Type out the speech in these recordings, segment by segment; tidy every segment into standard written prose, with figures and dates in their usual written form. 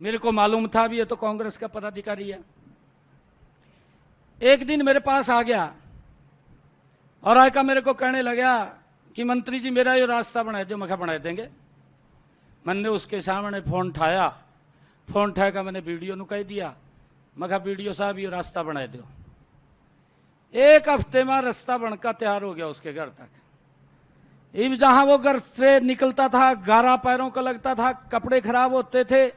मेरे को मालूम था भी ये तो कांग्रेस का पदाधिकारी है। एक दिन मेरे पास आ गया और आकर मेरे को कहने लगा कि मंत्री जी मेरा ये रास्ता बना दो। मैं कहा बना देंगे। मैंने उसके सामने फोन उठाया, फोन उठाकर मैंने वीडियो नु कह दिया। मैं कहा वीडियो साहब ये रास्ता बना दो। एक हफ्ते में रास्ता बनकर तैयार हो गया उसके घर तक। इब जहां वो घर से निकलता था गारा पैरों का लगता था, कपड़े खराब होते थे।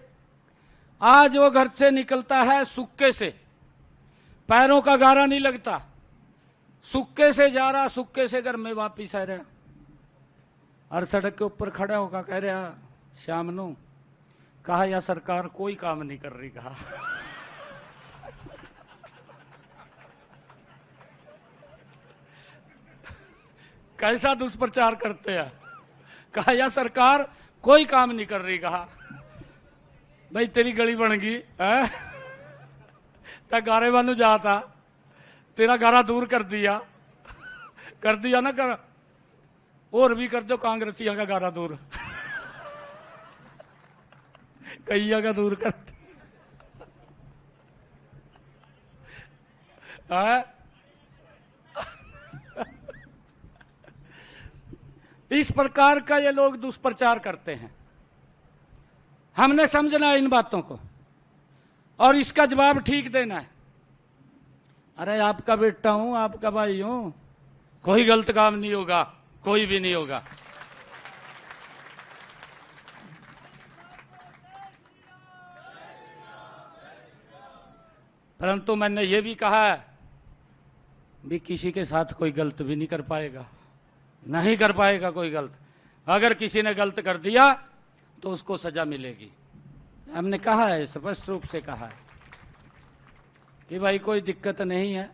आज वो घर से निकलता है सुक्के से, पैरों का गारा नहीं लगता, सुक्के से जा रहा, सुक्के से घर में वापिस आ रहा। और सड़क के ऊपर खड़ा होकर कह रहा शाम नू, कहा या सरकार कोई काम नहीं कर रही। कहा कैसा दुष्प्रचार करते हैं। कहा या सरकार कोई काम नहीं कर रही। कहा भाई तेरी गली बन गई है, तो गारे वालू जाता, तेरा गारा दूर कर दिया ना कर, और भी कर दो कांग्रेसियों का गारा दूर कईया का दूर कर इस प्रकार का ये लोग दुष्प्रचार करते हैं। हमने समझना है इन बातों को और इसका जवाब ठीक देना है। अरे आपका बेटा हूं, आपका भाई हूं, कोई गलत काम नहीं होगा, कोई भी नहीं होगा। परंतु मैंने ये भी कहा है भी किसी के साथ कोई गलत भी नहीं कर पाएगा, नहीं कर पाएगा कोई गलत। अगर किसी ने गलत कर दिया तो उसको सजा मिलेगी। हमने कहा है, स्पष्ट रूप से कहा है कि भाई कोई दिक्कत नहीं है,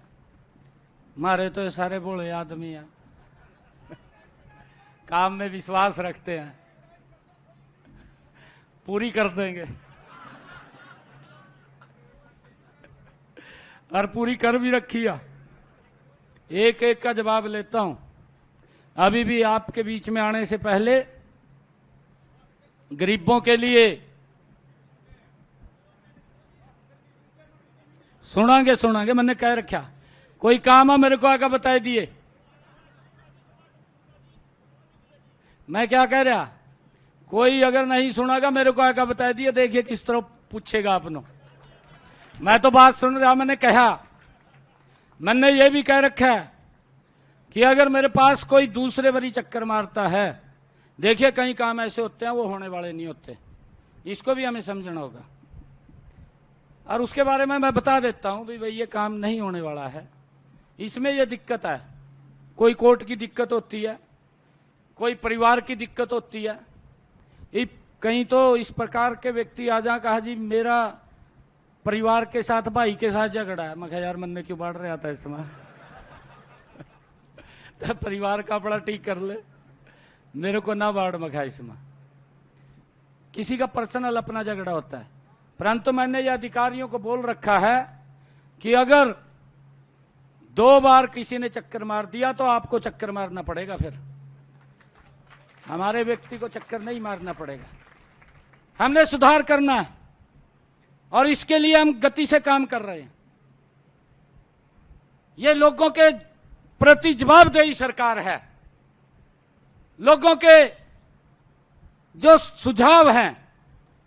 मारे तो ये सारे बोले आदमी हैं, काम में विश्वास रखते हैं, पूरी कर देंगे और पूरी कर भी रखी है। एक एक का जवाब लेता हूं। अभी भी आपके बीच में आने से पहले गरीबों के लिए सुनांगे मैंने कह रखा, कोई काम है मेरे को आकर बता दिए। मैं क्या कह रहा, कोई अगर नहीं सुनागा मेरे को आकर बता दिए। देखिए किस तरह पूछेगा आपने। मैं तो बात सुन रहा, मैंने ये भी कह रखा है कि अगर मेरे पास कोई दूसरे बरी चक्कर मारता है, देखिए कई काम ऐसे होते हैं वो होने वाले नहीं होते, इसको भी हमें समझना होगा। और उसके बारे में मैं बता देता हूं भाई ये काम नहीं होने वाला है, इसमें ये दिक्कत है। कोई कोर्ट की दिक्कत होती है, कोई परिवार की दिक्कत होती है। कहीं तो इस प्रकार के व्यक्ति आ जा, कहा जी मेरा परिवार के साथ भाई के साथ झगड़ा है। मैं कहा यार मन में क्यों बढ़ रहा था इसमें तो परिवार का बड़ा ठीक कर ले, मेरे को ना बाढ़ मखा इसमें। किसी का पर्सनल अपना झगड़ा होता है। परंतु मैंने ये अधिकारियों को बोल रखा है कि अगर 2 बार किसी ने चक्कर मार दिया तो आपको चक्कर मारना पड़ेगा। फिर हमारे व्यक्ति को चक्कर नहीं मारना पड़ेगा। हमने सुधार करना है और इसके लिए हम गति से काम कर रहे हैं। ये लोगों के प्रति जवाबदेही सरकार है। लोगों के जो सुझाव हैं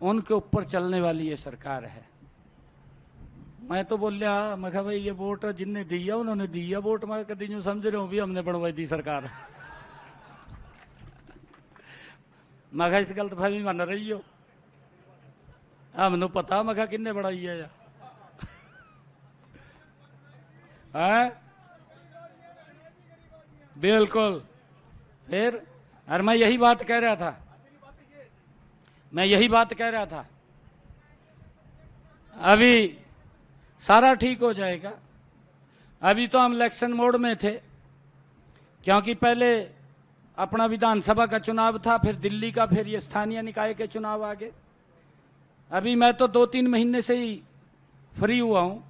उनके ऊपर चलने वाली ये सरकार है। मैं तो बोल रहा, मैं कहा भाई ये वोट जिनने दिया उन्होंने दिया वोट, मैं कभी यूं समझ रहा हूं भी हमने बनवाई दी सरकार। मैं कहा इस गलतफहमी मन रही हो, हमने पता मैं कहा किन्ने बढ़ाई है या बिल्कुल। फिर और मैं यही बात कह रहा था, अभी सारा ठीक हो जाएगा। अभी तो हम इलेक्शन मोड में थे, क्योंकि पहले अपना विधानसभा का चुनाव था, फिर दिल्ली का, फिर ये स्थानीय निकाय के चुनाव आ गए। अभी मैं तो 2-3 महीने से ही फ्री हुआ हूं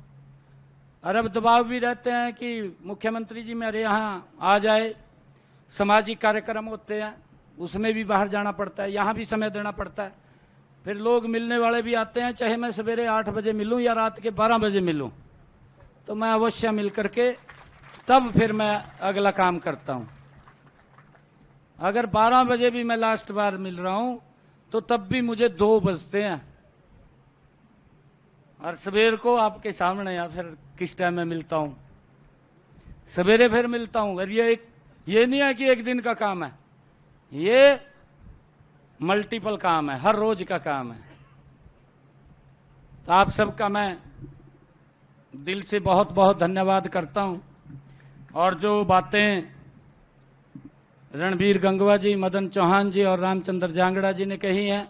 और अब दबाव भी रहते हैं कि मुख्यमंत्री जी मेरे यहाँ आ जाए। सामाजिक कार्यक्रम होते हैं उसमें भी बाहर जाना पड़ता है, यहाँ भी समय देना पड़ता है। फिर लोग मिलने वाले भी आते हैं, चाहे मैं सवेरे 8 बजे मिलूं या रात के 12 बजे मिलूं, तो मैं अवश्य मिल करके तब फिर मैं अगला काम करता हूं। अगर 12 बजे भी मैं लास्ट बार मिल रहा हूं तो तब भी मुझे 2 बजते हैं, और सवेर को आपके सामने या फिर किस टाइम में मिलता हूं, सवेरे फिर मिलता हूं। और ये नहीं है कि एक दिन का काम है, ये मल्टीपल काम है, हर रोज का काम है। तो आप सबका मैं दिल से बहुत बहुत धन्यवाद करता हूं। और जो बातें रणबीर गंगवा जी, मदन चौहान जी और रामचंद्र जांगड़ा जी ने कही हैं,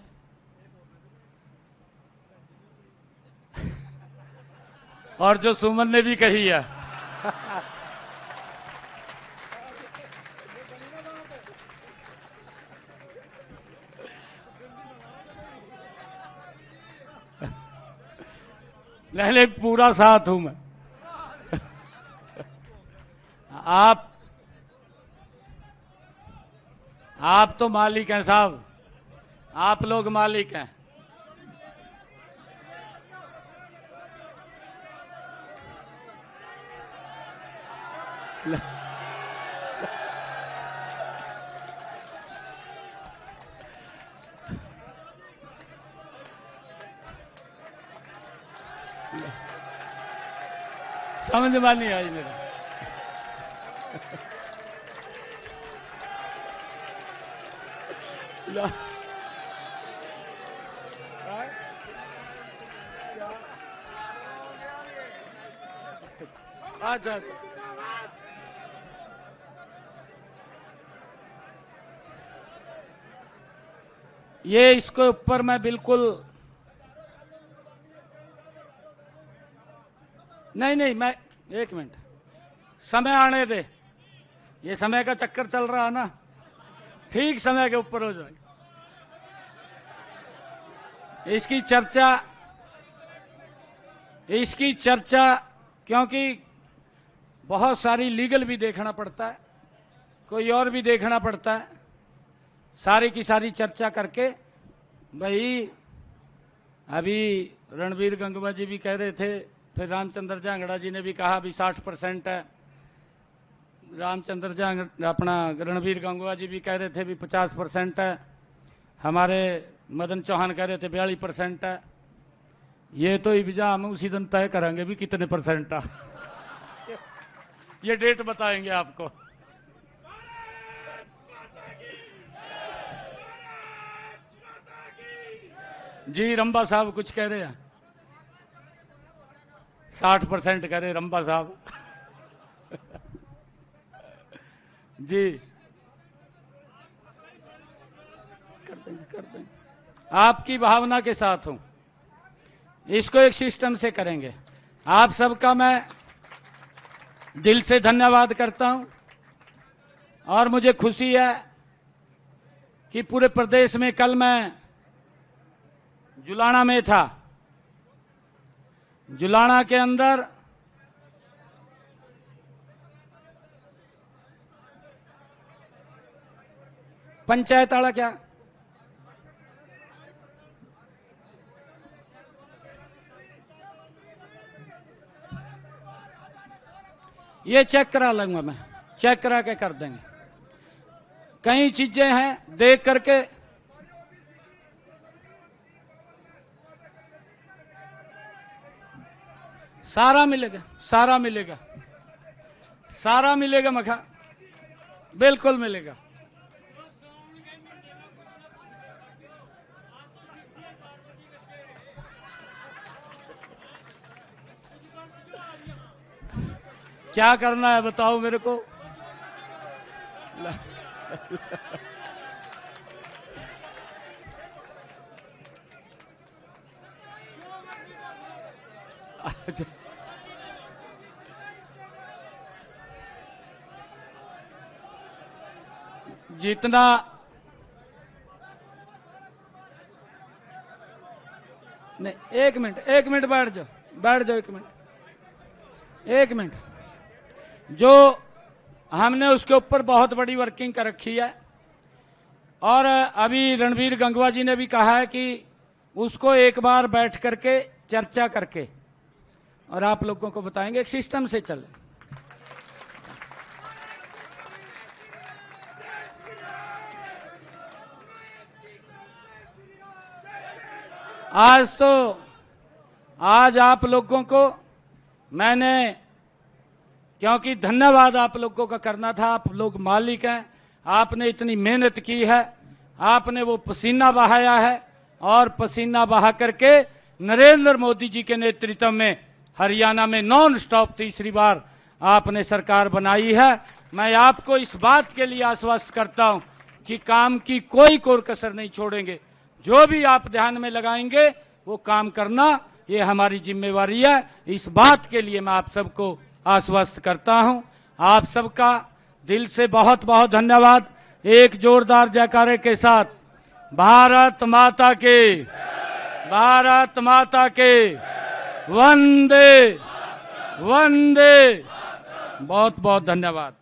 और जो सुमन ने भी कही है, नहीं पूरा साथ हूं मैं। आप तो मालिक हैं साहब, आप लोग मालिक हैं। समझ में नहीं आई मेरा। अच्छा अच्छा, ये इसके ऊपर मैं बिल्कुल नहीं, मैं एक मिनट, समय आने दे, ये समय का चक्कर चल रहा है ना, ठीक समय के ऊपर हो जाए। इसकी चर्चा क्योंकि बहुत सारी लीगल भी देखना पड़ता है, कोई और भी देखना पड़ता है, सारी की सारी चर्चा करके। भाई अभी रणबीर गंगवा जी भी कह रहे थे, फिर रामचंद्र जांगड़ा जी ने भी कहा अभी 60% है, अपना रणबीर गंगवा जी भी कह रहे थे भी 50% है, हमारे मदन चौहान कह रहे थे 42% है। ये तो इब्जा हम उसी दिन तय करेंगे भी कितने परसेंट है। ये डेट बताएंगे आपको। जी रंबा साहब कुछ कह रहे हैं, 60% कह रहे रंबा साहब। जी कर देंगे। आपकी भावना के साथ हूं, इसको एक सिस्टम से करेंगे। आप सबका मैं दिल से धन्यवाद करता हूं, और मुझे खुशी है कि पूरे प्रदेश में, कल मैं जुलाना में था, जुलाना के अंदर पंचायत आड़ा क्या ये चेक करा लूंगा मैं, चेक करा के कर देंगे। कई चीजें हैं देख करके, सारा मिलेगा, सारा मिलेगा, सारा मिलेगा मखा, बिल्कुल मिलेगा। क्या करना है बताओ मेरे को। अच्छा जितना नहीं, एक मिनट बैठ जाओ, एक मिनट। जो हमने उसके ऊपर बहुत बड़ी वर्किंग कर रखी है, और अभी रणबीर गंगवा जी ने भी कहा है कि उसको एक बार बैठ करके चर्चा करके और आप लोगों को बताएंगे, एक सिस्टम से चले। आज आप लोगों को मैंने, क्योंकि धन्यवाद आप लोगों का करना था, आप लोग मालिक हैं, आपने इतनी मेहनत की है, आपने वो पसीना बहाया है और पसीना बहा करके नरेंद्र मोदी जी के नेतृत्व में हरियाणा में नॉन स्टॉप तीसरी बार आपने सरकार बनाई है। मैं आपको इस बात के लिए आश्वस्त करता हूं कि काम की कोई कोर कसर नहीं छोड़ेंगे। जो भी आप ध्यान में लगाएंगे वो काम करना, ये हमारी जिम्मेवारी है। इस बात के लिए मैं आप सबको आश्वस्त करता हूं। आप सबका दिल से बहुत बहुत धन्यवाद। एक जोरदार जयकारे के साथ भारत माता के, भारत माता के, वंदे वंदे। बहुत बहुत धन्यवाद।